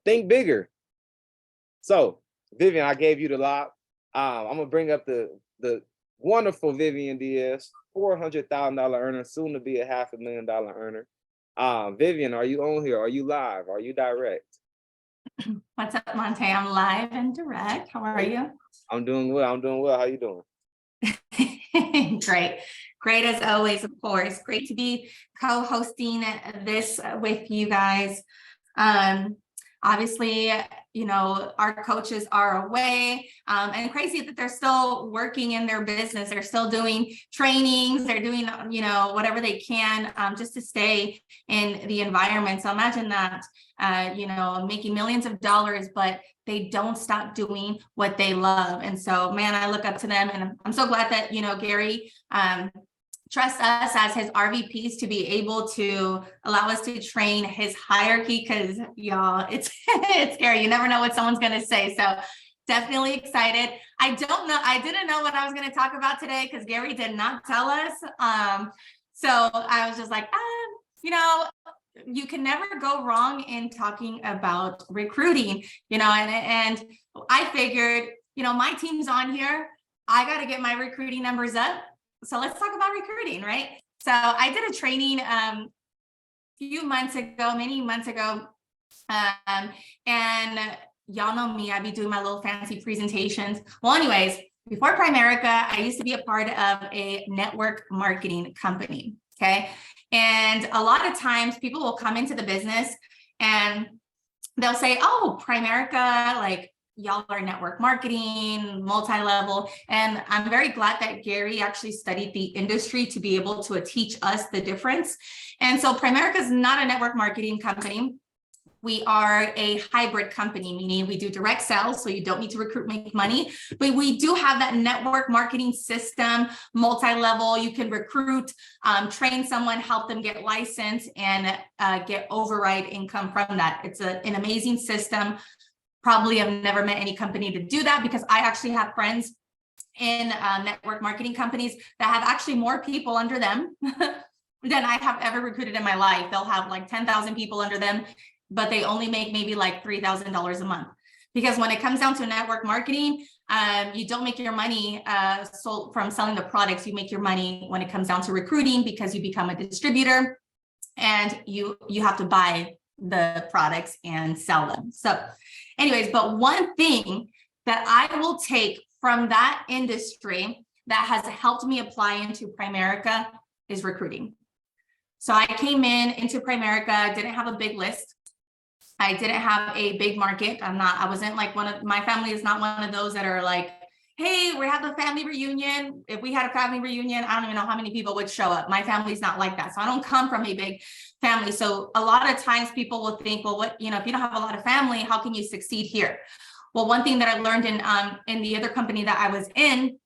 think bigger. So, Vivian, I gave you the lob. I'm gonna bring up the wonderful Vivian Diaz, $400,000 earner, soon to be a $500,000 earner. Vivian, are you on here? Are you live? Are you direct? What's up, Monte? I'm live and direct. How are you? I'm doing well. I'm doing well. How you doing? Great. Great as always, of course. Great to be co-hosting this with you guys. Obviously, you know, our coaches are away, and crazy that they're still working in their business. They're still doing trainings. They're doing, you know, whatever they can just to stay in the environment. So imagine that, you know, making millions of dollars, but they don't stop doing what they love. And so, man, I look up to them, and I'm so glad that, you know, Gary trusts us as his RVPs to be able to allow us to train his hierarchy, because y'all, it's it's scary. You never know what someone's going to say. So definitely excited. I didn't know what I was going to talk about today because Gary did not tell us. So I was just like, you know, you can never go wrong in talking about recruiting, you know, and I figured, you know, my team's on here. I got to get my recruiting numbers up. So let's talk about recruiting, right? So I did a training many months ago, and y'all know me, I'd be doing my little fancy presentations. Well, anyways, before Primerica, I used to be a part of a network marketing company, okay? And a lot of times people will come into the business and they'll say, oh, Primerica, like, y'all are network marketing, multi-level. And I'm very glad that Gary actually studied the industry to be able to teach us the difference. And so Primerica is not a network marketing company. We are a hybrid company, meaning we do direct sales, so you don't need to recruit, make money. But we do have that network marketing system, multi-level. You can recruit, train someone, help them get licensed, and get override income from that. It's an amazing system. Probably have never met any company to do that, because I actually have friends in network marketing companies that have actually more people under them than I have ever recruited in my life. They'll have like 10,000 people under them, but they only make maybe like $3,000 a month. Because when it comes down to network marketing, you don't make your money from selling the products. You make your money when it comes down to recruiting, because you become a distributor and you have to buy the products and sell them. So anyways, but one thing that I will take from that industry that has helped me apply into Primerica is recruiting. So I came into Primerica, didn't have a big list. I didn't have a big market. I wasn't like my family is not one of those that are like, hey, we have a family reunion. If we had a family reunion, I don't even know how many people would show up. My family's not like that. So I don't come from a big family. So a lot of times people will think, well, what, you know, if you don't have a lot of family, how can you succeed here? Well, one thing that I learned in the other company that I was in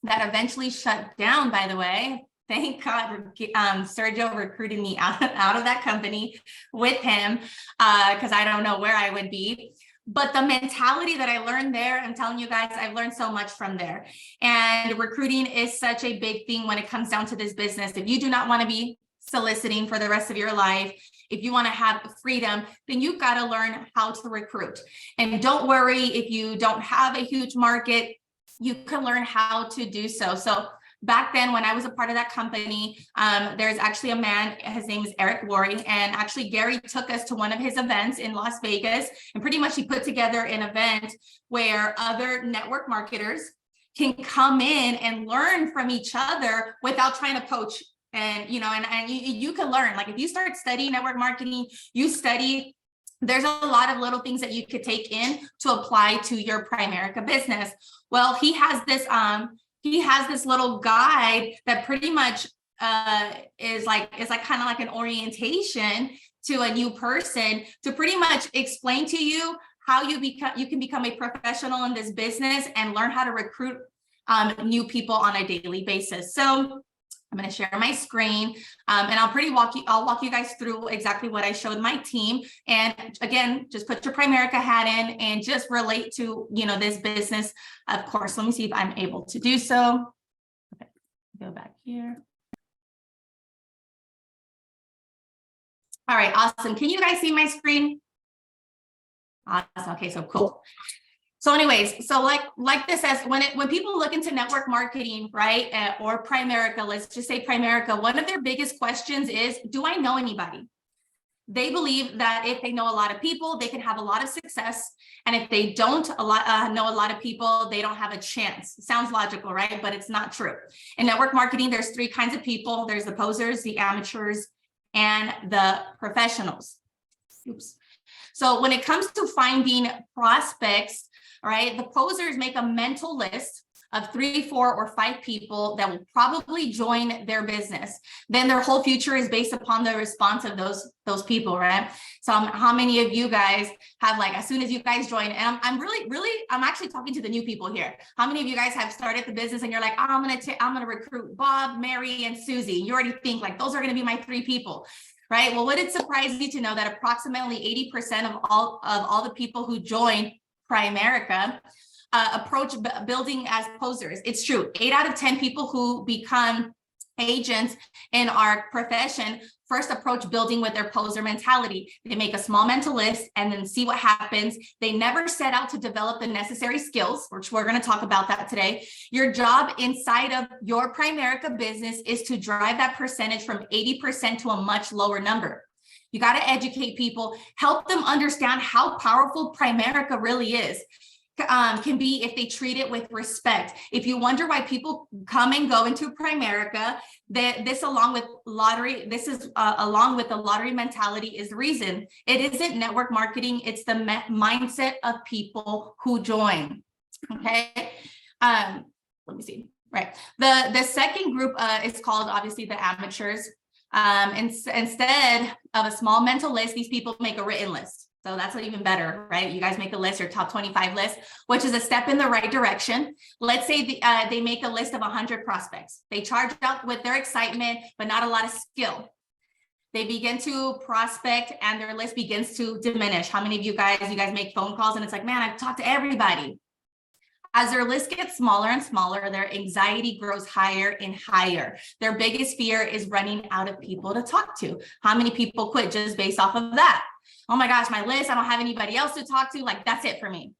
that eventually shut down, by the way, thank God, Sergio recruited me out of that company with him, because I don't know where I would be. But the mentality that I learned there, I'm telling you guys, I've learned so much from there. And recruiting is such a big thing when it comes down to this business. If you do not want to be soliciting for the rest of your life, if you want to have freedom, then you've got to learn how to recruit. And don't worry if you don't have a huge market, you can learn how to do so. So back then, when I was a part of that company, there's actually a man, his name is Eric Worry, and actually Gary took us to one of his events in Las Vegas, and pretty much he put together an event where other network marketers can come in and learn from each other without trying to poach. And, you know, and you can learn, like if you start studying network marketing, there's a lot of little things that you could take in to apply to your Primerica business. Well, he has this little guide that pretty much is like kind of like an orientation to a new person to pretty much explain to you how you can become a professional in this business and learn how to recruit new people on a daily basis. So I'm going to share my screen, and I'll walk you guys through exactly what I showed my team. And again, just put your Primerica hat in and just relate to, you know, this business. Of course, let me see if I'm able to do so. Okay, go back here. All right, awesome. Can you guys see my screen? Awesome. Okay, so cool. So anyways, so like this says, when people look into network marketing, right, or Primerica, let's just say Primerica, one of their biggest questions is, do I know anybody? They believe that if they know a lot of people, they can have a lot of success. And if they don't know a lot of people, they don't have a chance. Sounds logical, right? But it's not true. In network marketing, there's three kinds of people. There's the posers, the amateurs, and the professionals. Oops. So when it comes to finding prospects, all right, the posers make a mental list of 3, 4, or 5 people that will probably join their business. Then their whole future is based upon the response of those people, right? So how many of you guys have, like, as soon as you guys join, and I'm actually talking to the new people here. How many of you guys have started the business and you're like, oh, I'm gonna recruit Bob, Mary, and Susie. You already think like those are gonna be my 3 people. Right. Well, would it surprise you to know that approximately 80% of all the people who join Primerica approach building as posers? It's true. 8 out of 10 people who become agents in our profession first approach building with their poser mentality. They make a small mental list and then see what happens. They never set out to develop the necessary skills, which we're going to talk about that today. Your job inside of your Primerica business is to drive that percentage from 80% to a much lower number. You got to educate people, help them understand how powerful Primerica really is. Can be if they treat it with respect. If you wonder why people come and go into Primerica, this along with the lottery mentality is the reason. It isn't network marketing, it's the mindset of people who join. Okay. Let me see. Right. The second group is called obviously the amateurs. Instead of a small mental list, these people make a written list. So that's even better, right? You guys make a list, your top 25 list, which is a step in the right direction. Let's say they make a list of 100 prospects. They charge out with their excitement, but not a lot of skill. They begin to prospect and their list begins to diminish. How many of you guys make phone calls and it's like, man, I've talked to everybody. As their list gets smaller and smaller, their anxiety grows higher and higher. Their biggest fear is running out of people to talk to. How many people quit just based off of that? Oh my gosh, my list, I don't have anybody else to talk to. Like, that's it for me.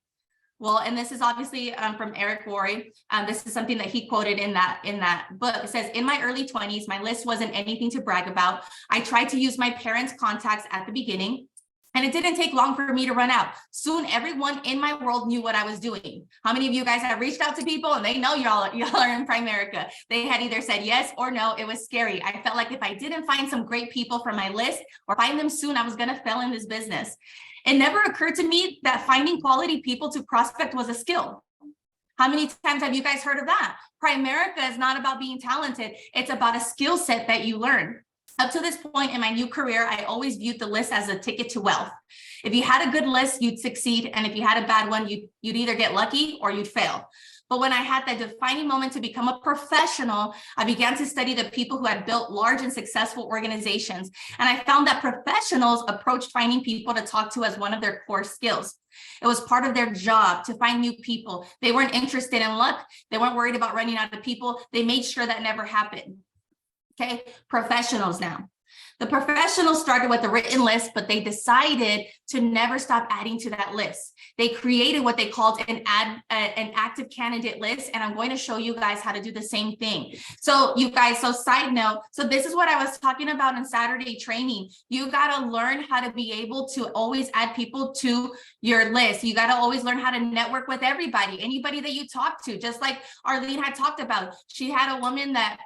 Well, and this is obviously from Eric Worre. This is something that he quoted in that book. It says, in my early 20s, my list wasn't anything to brag about. I tried to use my parents' contacts at the beginning, and it didn't take long for me to run out. Soon, everyone in my world knew what I was doing. How many of you guys have reached out to people and they know y'all are in Primerica? They had either said yes or no. It was scary. I felt like if I didn't find some great people from my list or find them soon, I was going to fail in this business. It never occurred to me that finding quality people to prospect was a skill. How many times have you guys heard of that? Primerica is not about being talented. It's about a skill set that you learn. Up to this point in my new career, I always viewed the list as a ticket to wealth. If you had a good list, you'd succeed. And if you had a bad one, you'd either get lucky or you'd fail. But when I had that defining moment to become a professional, I began to study the people who had built large and successful organizations. And I found that professionals approached finding people to talk to as one of their core skills. It was part of their job to find new people. They weren't interested in luck. They weren't worried about running out of people. They made sure that never happened. Okay, professionals now. The professionals started with a written list, but they decided to never stop adding to that list. They created what they called an active candidate list, and I'm going to show you guys how to do the same thing. So you guys, so side note, so this is what I was talking about in Saturday training. You got to learn how to be able to always add people to your list. You got to always learn how to network with everybody, anybody that you talk to, just like Arlene had talked about. She had a woman that,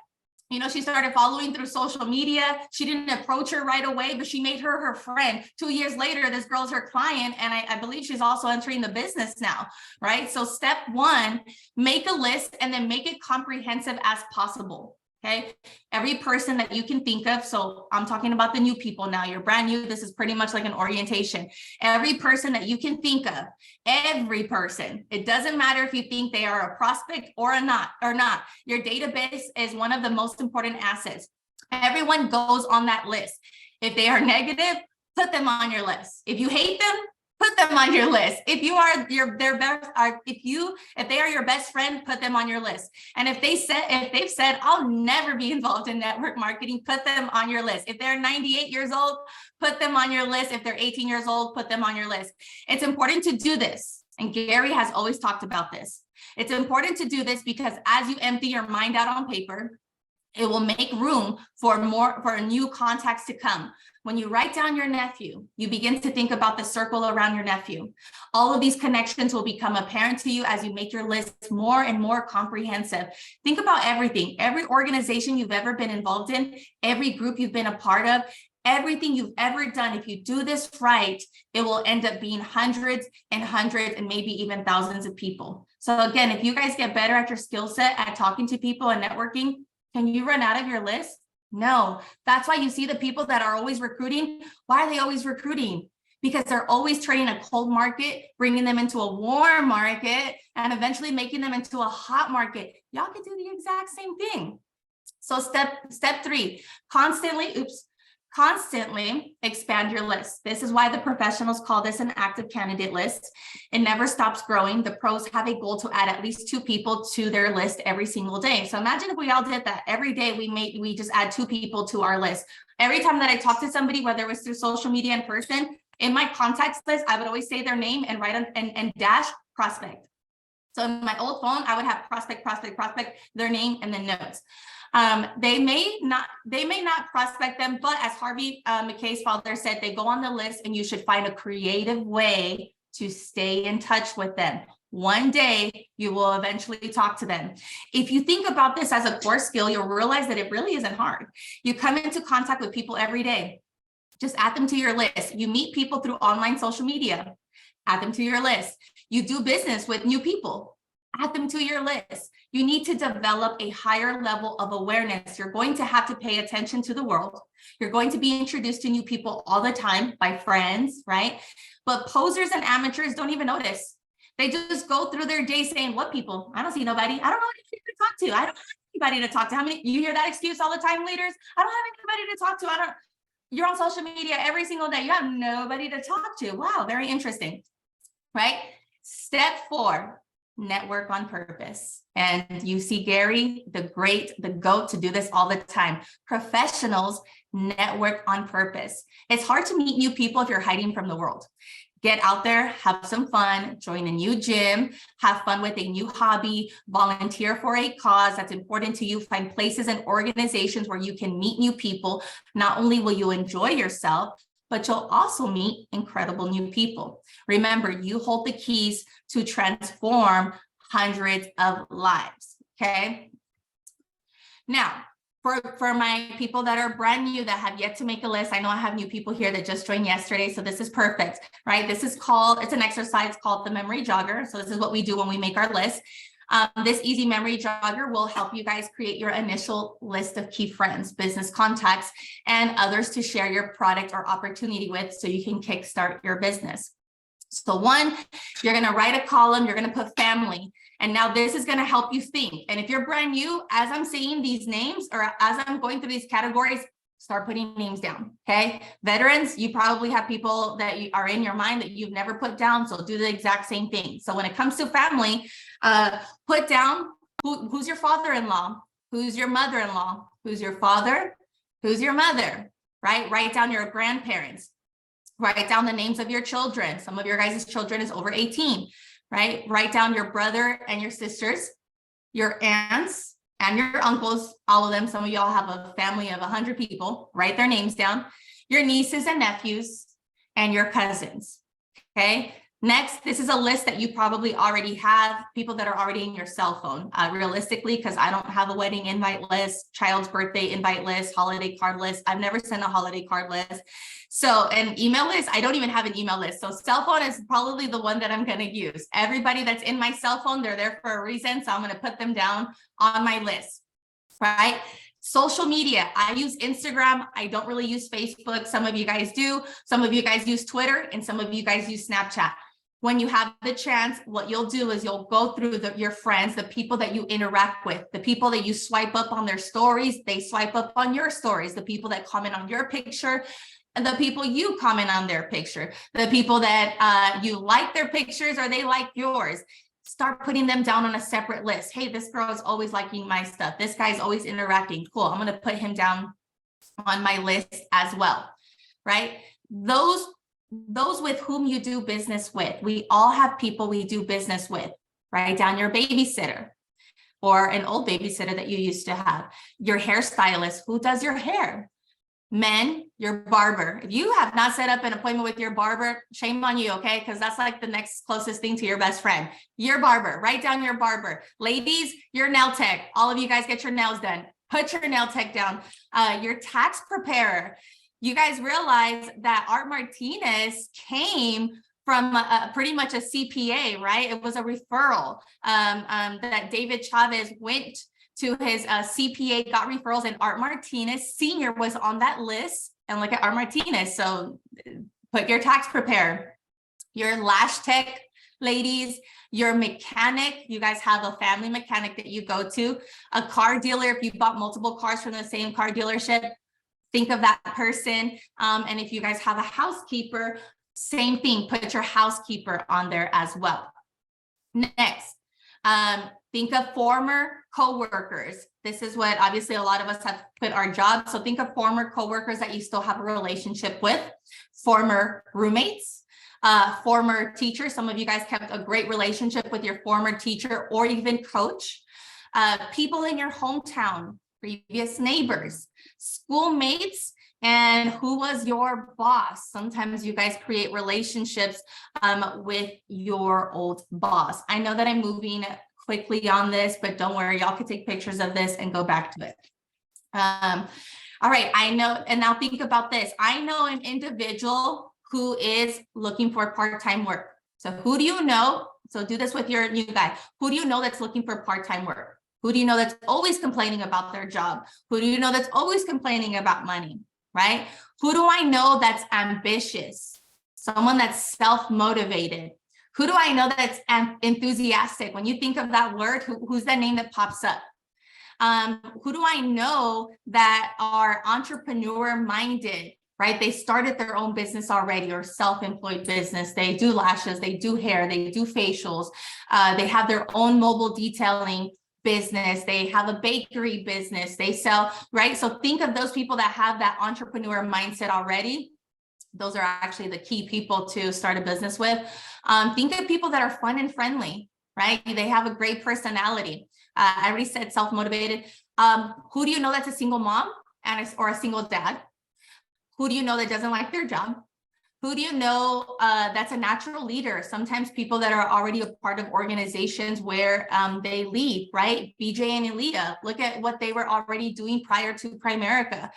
you know, she started following through social media. She didn't approach her right away, but she made her friend. 2 years later, this girl's her client. And I believe she's also entering the business now, right? So step 1, make a list and then make it comprehensive as possible. Okay. Every person that you can think of. So I'm talking about the new people now. You're brand new. This is pretty much like an orientation. Every person that you can think of, every person. It doesn't matter if you think they are a prospect or not. Your database is one of the most important assets. Everyone goes on that list. If they are negative, put them on your list. If you hate them, put them them on your list. If you are their best, if they are your best friend, put them on your list. And if they've said, I'll never be involved in network marketing, put them on your list. If they're 98 years old, put them on your list. If they're 18 years old, put them on your list. It's important to do this. And Gary has always talked about this. It's important to do this because as you empty your mind out on paper, it will make room for new contacts to come. When you write down your nephew, you begin to think about the circle around your nephew. All of these connections will become apparent to you as you make your list more and more comprehensive. Think about everything, every organization you've ever been involved in, every group you've been a part of, everything you've ever done. If you do this right, it will end up being hundreds and maybe even thousands of people. So again, if you guys get better at your skill set at talking to people and networking, can you run out of your list? No. That's why you see the people that are always recruiting. Why are they always recruiting? Because they're always trading a cold market, bringing them into a warm market, and eventually making them into a hot market. Y'all can do the exact same thing. So step 3, constantly expand your list. This is why the professionals call this an active candidate list. It never stops growing. The pros have a goal to add at least 2 people to their list every single day. So imagine if we all did that every day. We just add 2 people to our list. Every time that I talk to somebody, whether it was through social media in person, in my contacts list, I would always say their name and write on and dash prospect. So in my old phone, I would have prospect, their name, and then notes. They may not prospect them, but as Harvey McKay's father said, they go on the list and you should find a creative way to stay in touch with them. One day you will eventually talk to them. If you think about this as a core skill, you'll realize that it really isn't hard. You come into contact with people every day. Just add them to your list. You meet people through online social media. Add them to your list. You do business with new people. Add them to your list. You need to develop a higher level of awareness. You're going to have to pay attention to the world. You're going to be introduced to new people all the time by friends, right? But posers and amateurs don't even notice. They just go through their day saying, what people? I don't see nobody. I don't know anybody to talk to. I don't have anybody to talk to. How many? You hear that excuse all the time, leaders? I don't have anybody to talk to. You're on social media every single day. You have nobody to talk to. Wow, very interesting, right? Step 4. Network on purpose. And you see Gary, the GOAT to do this all the time. Professionals network on purpose. It's hard to meet new people if you're hiding from the world. Get out there, have some fun, join a new gym, have fun with a new hobby, volunteer for a cause that's important to you, find places and organizations where you can meet new people. Not only will you enjoy yourself, but you'll also meet incredible new people. Remember, you hold the keys to transform hundreds of lives, okay? Now, for my people that are brand new that have yet to make a list, I know I have new people here that just joined yesterday, so this is perfect, right? This is it's an exercise called the memory jogger. So this is what we do when we make our list. This easy memory jogger will help you guys create your initial list of key friends, business contacts, and others to share your product or opportunity with so you can kickstart your business. So 1, you're going to write a column, you're going to put family. And now this is going to help you think. And if you're brand new, as I'm saying these names or as I'm going through these categories, start putting names down, okay? Veterans, you probably have people that are in your mind that you've never put down, so do the exact same thing. So when it comes to family, put down who's your father-in-law, who's your mother-in-law, who's your father, who's your mother, right? Write down your grandparents. Write down the names of your children. Some of your guys' children is over 18, right? Write down your brother and your sisters, your aunts and your uncles, all of them. Some of y'all have a family of 100 people. Write their names down. Your nieces and nephews and your cousins, okay? Next, this is a list that you probably already have, people that are already in your cell phone. Realistically, because I don't have a wedding invite list, child's birthday invite list, holiday card list. I've never sent a holiday card list. So an email list, I don't even have an email list. So cell phone is probably the one that I'm going to use. Everybody that's in my cell phone, they're there for a reason. So I'm going to put them down on my list, right? Social media, I use Instagram. I don't really use Facebook. Some of you guys do. Some of you guys use Twitter and some of you guys use Snapchat. When you have the chance, what you'll do is you'll go through your friends, the people that you interact with, the people that you swipe up on their stories, they swipe up on your stories, the people that comment on your picture. the people you comment on their picture, the people that you like their pictures or they like yours. Start putting them down on a separate list. Hey, this girl is always liking my stuff. This guy's always interacting. Cool. I'm going to put him down on my list as well, right? Those with whom you do business with, we all have people we do business with. Write down your babysitter or an old babysitter that you used to have, your hairstylist, who does your hair. Men, your barber. If you have not set up an appointment with your barber, shame on you, okay? Because that's like the next closest thing to your best friend. Your barber, write down your barber. Ladies, your nail tech. All of you guys get your nails done. Put your nail tech down. Your tax preparer. You guys realize that Art Martinez came from pretty much a CPA, right? It was a referral that David Chavez went to his CPA, got referrals, and Art Martinez Sr. was on that list. And look at Art Martinez. So put your tax preparer, your lash tech, ladies, your mechanic. You guys have a family mechanic that you go to, a car dealer. If you bought multiple cars from the same car dealership, think of that person. And if you guys have a housekeeper, same thing, put your housekeeper on there as well. Next, think of former coworkers. This is what obviously a lot of us have quit our jobs. So think of former coworkers that you still have a relationship with, former roommates, former teachers. Some of you guys kept a great relationship with your former teacher or even coach, people in your hometown, previous neighbors, schoolmates, and who was your boss. Sometimes you guys create relationships with your old boss. I know that I'm moving quickly on this, but don't worry, y'all can take pictures of this and go back to it. All right, I know, and now think about this. I know an individual who is looking for part-time work. So who do you know? So do this with your new guy. Who do you know that's looking for part-time work? Who do you know that's always complaining about their job? Who do you know that's always complaining about money, right? Who do I know that's ambitious? Someone that's self-motivated. Who do I know that's enthusiastic? When you think of that word, who's that name that pops up? Who do I know that are entrepreneur-minded, right? They started their own business already or self-employed business. They do lashes, they do hair, they do facials. They have their own mobile detailing business. They have a bakery business. They sell, right? So think of those people that have that entrepreneur mindset already. Those are actually the key people to start a business with. Think of people that are fun and friendly, right? They have a great personality. I already said self-motivated. Who do you know that's a single mom or a single dad? Who do you know that doesn't like their job? Who do you know that's a natural leader? Sometimes people that are already a part of organizations where they lead, right? BJ and Aaliyah, look at what they were already doing prior to Primerica.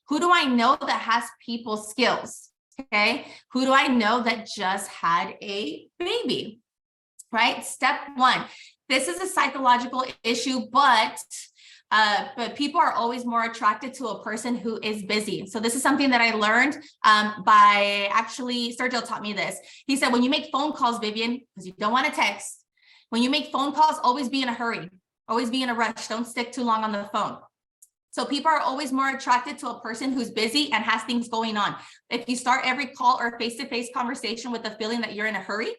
Who do I know that has people skills? Okay, who do I know that just had a baby, right? Step one, this is a psychological issue, but people are always more attracted to a person who is busy. So this is something that I learned by actually, Sergio taught me this. He said, when you make phone calls, Vivian, because you don't want to text, when you make phone calls, always be in a hurry, always be in a rush. Don't stick too long on the phone. So people are always more attracted to a person who's busy and has things going on. If you start every call or face-to-face conversation with the feeling that you're in a hurry,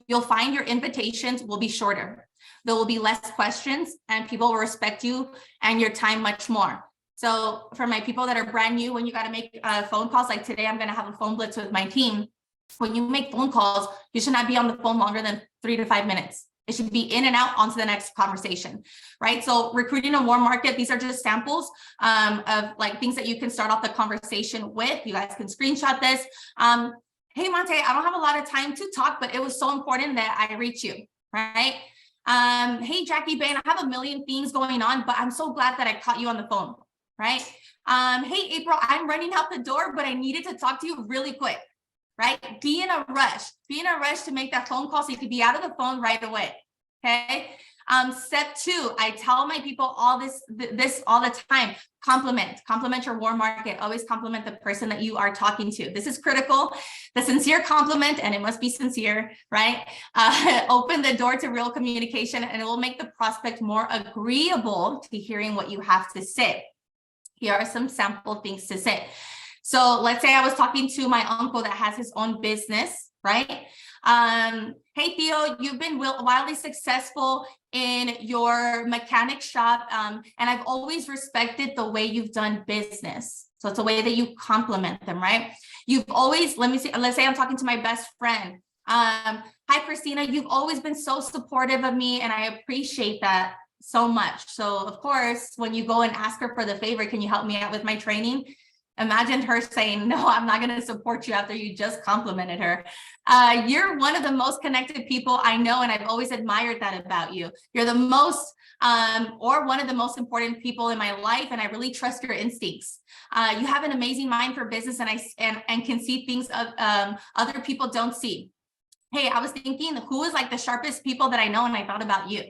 you'll find your invitations will be shorter. There will be less questions and people will respect you and your time much more. So for my people that are brand new, when you got to make phone calls, like today, I'm going to have a phone blitz with my team. When you make phone calls, you should not be on the phone longer than 3 to 5 minutes. It should be in and out onto the next conversation, right? So recruiting a warm market, these are just samples of like things that you can start off the conversation with. You guys can screenshot this. Hey, Monte, I don't have a lot of time to talk, but it was so important that I reach you, right? Hey, Jackie Bain, I have a million things going on, but I'm so glad that I caught you on the phone, right? Hey, April, I'm running out the door, but I needed to talk to you really quick. Right? Be in a rush to make that phone call so you can be out of the phone right away. Okay. Step 2, I tell my people all this all the time. Compliment your warm market. Always compliment the person that you are talking to. This is critical. The sincere compliment, and it must be sincere, right? Open the door to real communication, and it will make the prospect more agreeable to hearing what you have to say. Here are some sample things to say. So let's say I was talking to my uncle that has his own business, right? Hey, Theo, you've been wildly successful in your mechanic shop. And I've always respected the way you've done business. So it's a way that you compliment them, right? You've always, let's say I'm talking to my best friend. Hi, Christina, you've always been so supportive of me and I appreciate that so much. So of course, when you go and ask her for the favor, can you help me out with my training? Imagine her saying, no, I'm not going to support you after you just complimented her. You're one of the most connected people I know, and I've always admired that about you. You're the most, or one of the most important people in my life, and I really trust your instincts. You have an amazing mind for business, and can see things other people don't see. Hey, I was thinking, who is like the sharpest people that I know, and I thought about you.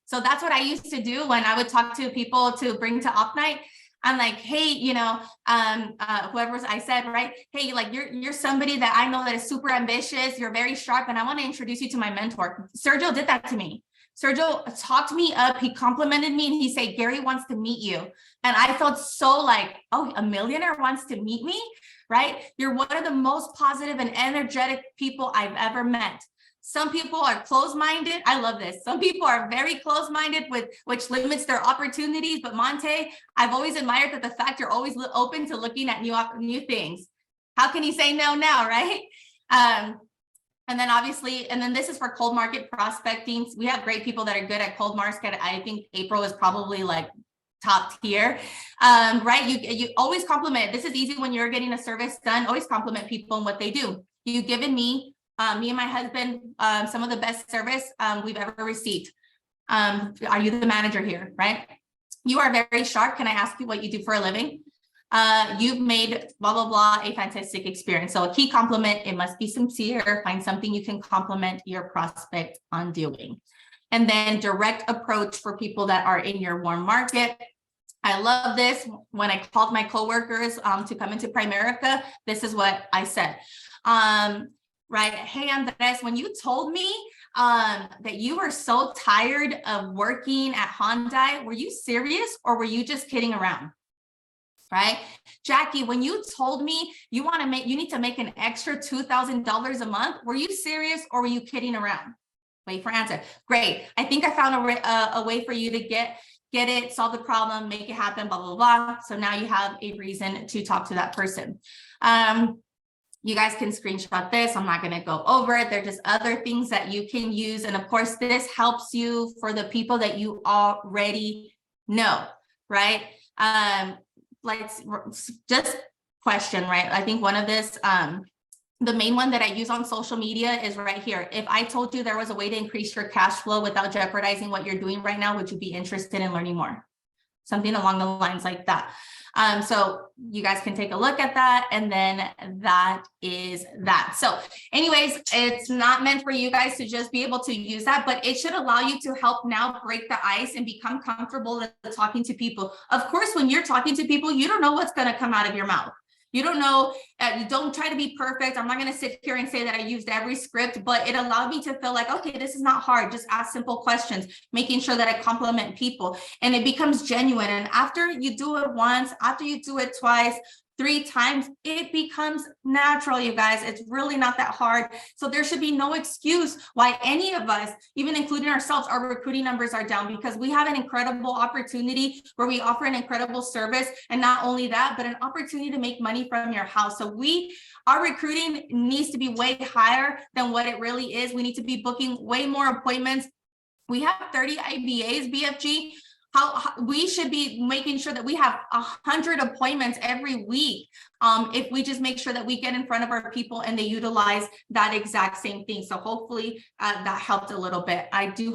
So that's what I used to do when I would talk to people to bring to op night. I'm like, hey, you know, whoever I said, right? Hey, like you're somebody that I know that is super ambitious. You're very sharp, and I want to introduce you to my mentor. Sergio did that to me. Sergio talked me up. He complimented me, and he said, Gary wants to meet you. And I felt so like, oh, a millionaire wants to meet me, right? You're one of the most positive and energetic people I've ever met. Some people are closed-minded. I love this. Some people are very closed-minded, which limits their opportunities. But Monte, I've always admired that the fact you're always open to looking at new things. How can he say no now, right? And then obviously, and then this is for cold market prospecting. We have great people that are good at cold market. I think April is probably like top tier, right? You always compliment. This is easy when you're getting a service done. Always compliment people and what they do. You've given me and my husband, some of the best service we've ever received. Are you the manager here, right? You are very sharp. Can I ask you what you do for a living? You've made blah, blah, blah, a fantastic experience. So a key compliment, it must be sincere. Find something you can compliment your prospect on doing. And then direct approach for people that are in your warm market. I love this. When I called my coworkers to come into Primerica, this is what I said. Right. Hey, Andres, when you told me that you were so tired of working at Hyundai, were you serious or were you just kidding around? Right. Jackie, when you told me you need to make an extra $2,000 a month, were you serious or were you kidding around? Wait for answer. Great. I think I found a way for you to get it, solve the problem, make it happen, blah, blah, blah. So now you have a reason to talk to that person. You guys can screenshot this. I'm not going to go over it. There are just other things that you can use. And of course, this helps you for the people that you already know, right? Let's just question, right? I think one of this, the main one that I use on social media is right here. If I told you there was a way to increase your cash flow without jeopardizing what you're doing right now, would you be interested in learning more? Something along the lines like that. So you guys can take a look at that. And then that is that. So anyways, it's not meant for you guys to just be able to use that, but it should allow you to help now break the ice and become comfortable with talking to people. Of course, when you're talking to people, you don't know what's going to come out of your mouth. You don't know, you don't try to be perfect. I'm not going to sit here and say that I used every script, but it allowed me to feel like, okay, this is not hard. Just ask simple questions, making sure that I compliment people and it becomes genuine. And after you do it once, after you do it twice, 3 times, it becomes natural, you guys. It's really not that hard. So there should be no excuse why any of us, even including ourselves, our recruiting numbers are down because we have an incredible opportunity where we offer an incredible service. And not only that, but an opportunity to make money from your house. So our recruiting needs to be way higher than what it really is. We need to be booking way more appointments. We have 30 IBAs, BFG. We should be making sure that we have 100 appointments every week. If we just make sure that we get in front of our people and they utilize that exact same thing. So hopefully that helped a little bit. I do